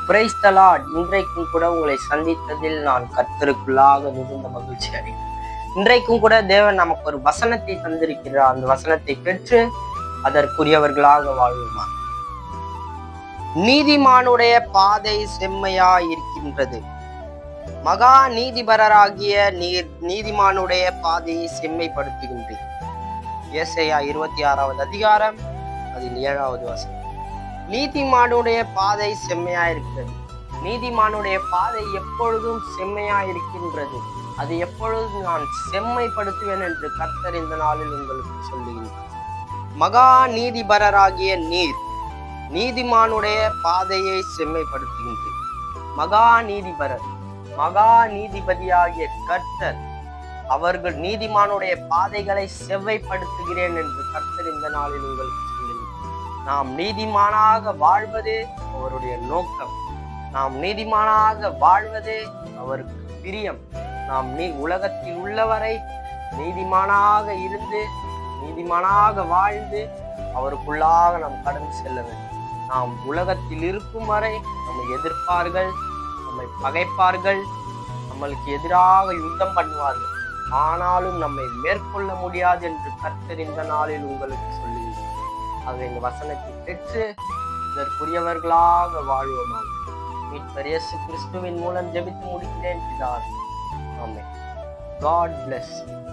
Praise the Lord. இன்றைக்கும் கூட உங்களை சந்தித்ததில் நான் கர்த்தருக்குள்ளாக மிகுந்த மகிழ்ச்சி அடைகிறேன். இன்றைக்கும் கூட தேவன் நமக்கு ஒரு வசனத்தை தந்திருக்கிறார். அந்த வசனத்தை பெற்று அதற்குரியவர்களாக வாழ்வோமா. நீதிமானுடைய பாதை செம்மையா இருக்கின்றது. மகா நீதிபரராகிய நீர் நீதிமானுடைய பாதையை செம்மைப்படுத்துகின்றீர். ஏசாயா 26வது அதிகாரம் அதில் 7வது வசனம். நீதிமானுடைய பாதை செம்மையா இருக்கிறது. நீதிமானுடைய பாதை எப்பொழுதும் செம்மையா இருக்கின்றது. அது எப்பொழுதும் நான் செம்மைப்படுத்துவேன் என்று கர்த்தர் இந்த நாளில் உங்களுக்கு சொல்லுகின்றார். மகா நீதிபரராகிய நீர் நீதிமானுடைய பாதையை செம்மைப்படுத்துகின்றீர். மகா நீதிபரர், மகா நீதிபதியாகிய கர்த்தர் அவர்கள் நீதிமானுடைய பாதைகளை செவ்வைப்படுத்துகிறேன் என்று கர்த்தர் இந்த நாளில் உங்களுக்கு சொல்லுகின்றார். நாம் நீதிமானாக வாழ்வதே அவருடைய நோக்கம். நாம் நீதிமானாக வாழ்வதே அவருக்கு பிரியம். நாம் உலகத்தில் உள்ளவரை நீதிமானாக இருந்து நீதிமானாக வாழ்ந்து அவருக்குள்ளாக நாம் கடந்து செல்ல வேண்டும். நாம் உலகத்தில் இருக்கும் வரை நம்மை எதிர்ப்பார்கள், நம்மை பகைப்பார்கள், நம்மளுக்கு எதிராக யுத்தம் பண்ணுவார்கள். ஆனாலும் நம்மை மேற்கொள்ள முடியாது என்று கர்த்தர் இந்த நாளில் உங்களுக்கு சொல்லுகிறார். அது எங்க வசனத்தை பெற்று இதற்குரியவர்களாக வாழ்வோமாக. மீட்பர் இயேசு கிறிஸ்துவின் மூலம் ஜெபித்து முடிக்கிறேன் பிதாவே. ஆமென். God bless you.